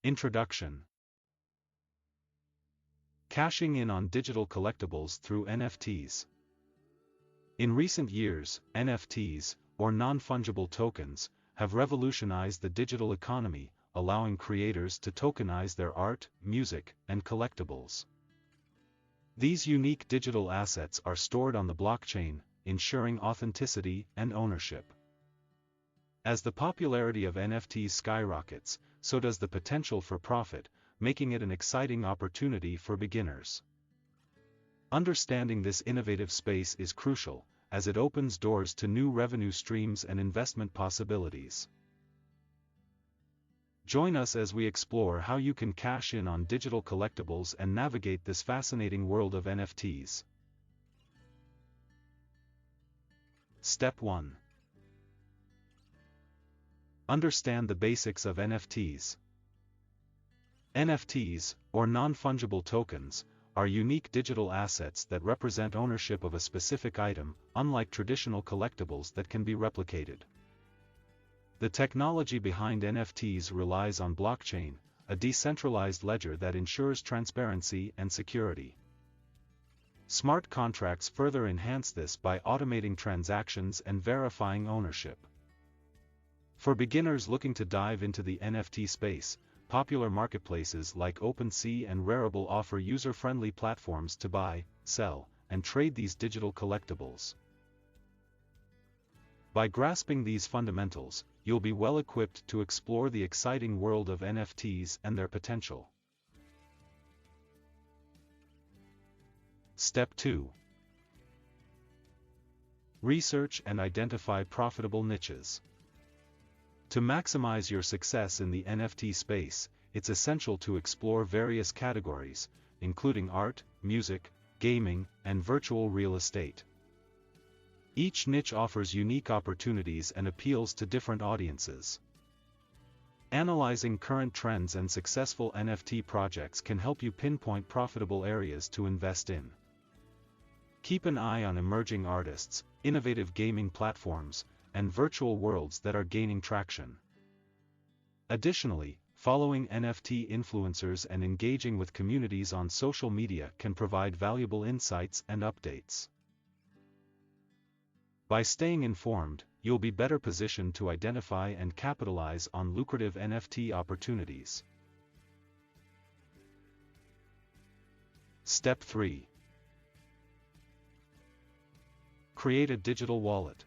Introduction. Cashing in on digital collectibles through NFTs. In recent years, NFTs, or non-fungible tokens, have revolutionized the digital economy, allowing creators to tokenize their art, music, and collectibles. These unique digital assets are stored on the blockchain, ensuring authenticity and ownership. As the popularity of NFTs skyrockets, so does the potential for profit, making it an exciting opportunity for beginners. Understanding this innovative space is crucial, as it opens doors to new revenue streams and investment possibilities. Join us as we explore how you can cash in on digital collectibles and navigate this fascinating world of NFTs. Step 1. Understand the basics of NFTs. NFTs, or non-fungible tokens, are unique digital assets that represent ownership of a specific item, unlike traditional collectibles that can be replicated. The technology behind NFTs relies on blockchain, a decentralized ledger that ensures transparency and security. Smart contracts further enhance this by automating transactions and verifying ownership. For beginners looking to dive into the NFT space, popular marketplaces like OpenSea and Rarible offer user-friendly platforms to buy, sell, and trade these digital collectibles. By grasping these fundamentals, you'll be well equipped to explore the exciting world of NFTs and their potential. Step 2. Research and identify profitable niches. To maximize your success in the NFT space, it's essential to explore various categories, including art, music, gaming, and virtual real estate. Each niche offers unique opportunities and appeals to different audiences. Analyzing current trends and successful NFT projects can help you pinpoint profitable areas to invest in. Keep an eye on emerging artists, innovative gaming platforms, and virtual worlds that are gaining traction. Additionally, following NFT influencers and engaging with communities on social media can provide valuable insights and updates. By staying informed, you'll be better positioned to identify and capitalize on lucrative NFT opportunities. Step 3. Create a digital wallet.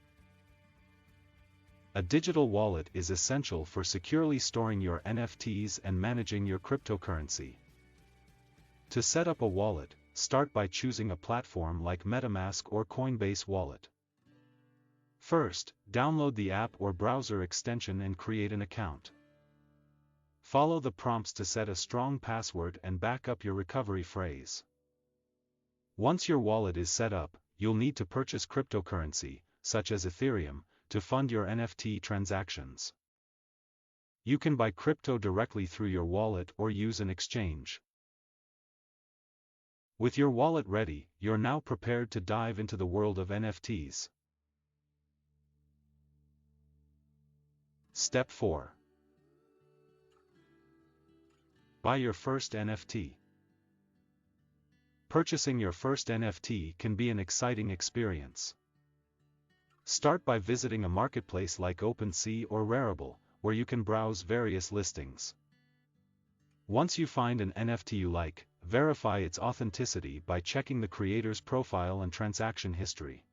A digital wallet is essential for securely storing your NFTs and managing your cryptocurrency. To set up a wallet, start by choosing a platform like MetaMask or Coinbase Wallet. First, download the app or browser extension and create an account. Follow the prompts to set a strong password and back up your recovery phrase. Once your wallet is set up, you'll need to purchase cryptocurrency, such as Ethereum, to fund your NFT transactions. You can buy crypto directly through your wallet or use an exchange. With your wallet ready, you're now prepared to dive into the world of NFTs. Step 4. Buy your first NFT. Purchasing your first NFT can be an exciting experience. Start by visiting a marketplace like OpenSea or Rarible, where you can browse various listings. Once you find an NFT you like, verify its authenticity by checking the creator's profile and transaction history.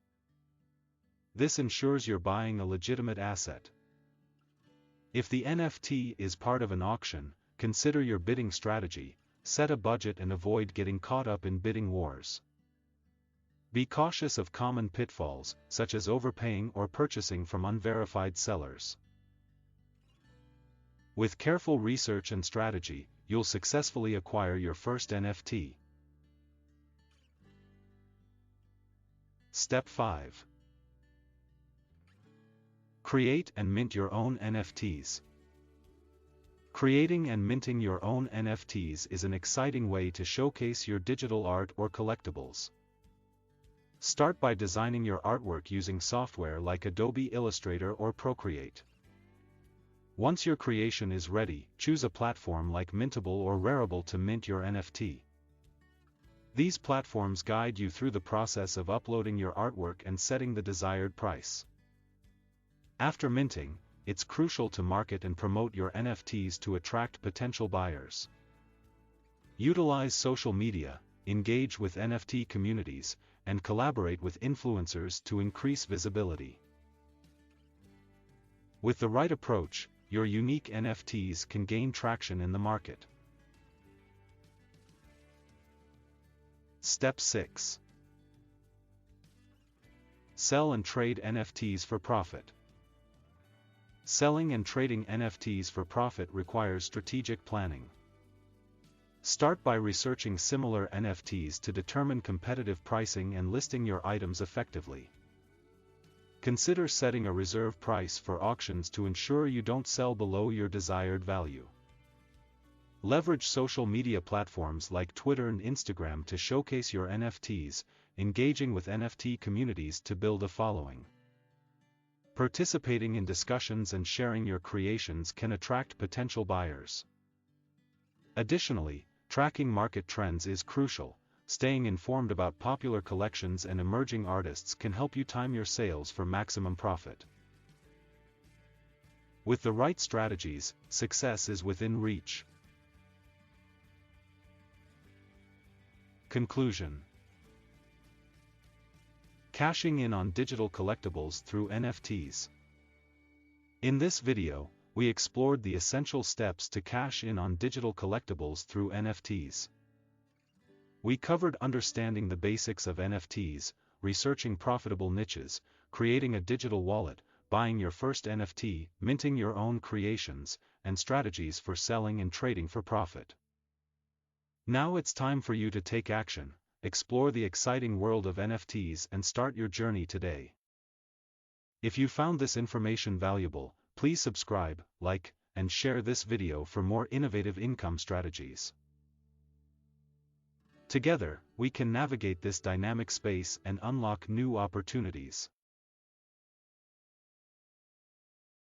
This ensures you're buying a legitimate asset. If the NFT is part of an auction, consider your bidding strategy, set a budget and avoid getting caught up in bidding wars. Be cautious of common pitfalls, such as overpaying or purchasing from unverified sellers. With careful research and strategy, you'll successfully acquire your first NFT. Step 5. Create and mint your own NFTs. Creating and minting your own NFTs is an exciting way to showcase your digital art or collectibles. Start by designing your artwork using software like Adobe Illustrator or Procreate. Once your creation is ready, choose a platform like Mintable or Rarible to mint your NFT. These platforms guide you through the process of uploading your artwork and setting the desired price. After minting, it's crucial to market and promote your NFTs to attract potential buyers. Utilize social media, engage with NFT communities, and collaborate with influencers to increase visibility. With the right approach, your unique NFTs can gain traction in the market. Step 6. Sell and trade NFTs for profit. Selling and trading NFTs for profit requires strategic planning. Start by researching similar NFTs to determine competitive pricing and listing your items effectively. Consider setting a reserve price for auctions to ensure you don't sell below your desired value. Leverage social media platforms like Twitter and Instagram to showcase your NFTs, engaging with NFT communities to build a following. Participating in discussions and sharing your creations can attract potential buyers. Additionally, tracking market trends is crucial. Staying informed about popular collections and emerging artists can help you time your sales for maximum profit. With the right strategies, success is within reach. Conclusion. Cashing in on digital collectibles through NFTs. In this video, we explored the essential steps to cash in on digital collectibles through NFTs. We covered understanding the basics of NFTs, researching profitable niches, creating a digital wallet, buying your first NFT, minting your own creations, and strategies for selling and trading for profit. Now it's time for you to take action, explore the exciting world of NFTs and start your journey today. If you found this information valuable, please subscribe, like, and share this video for more innovative income strategies. Together, we can navigate this dynamic space and unlock new opportunities.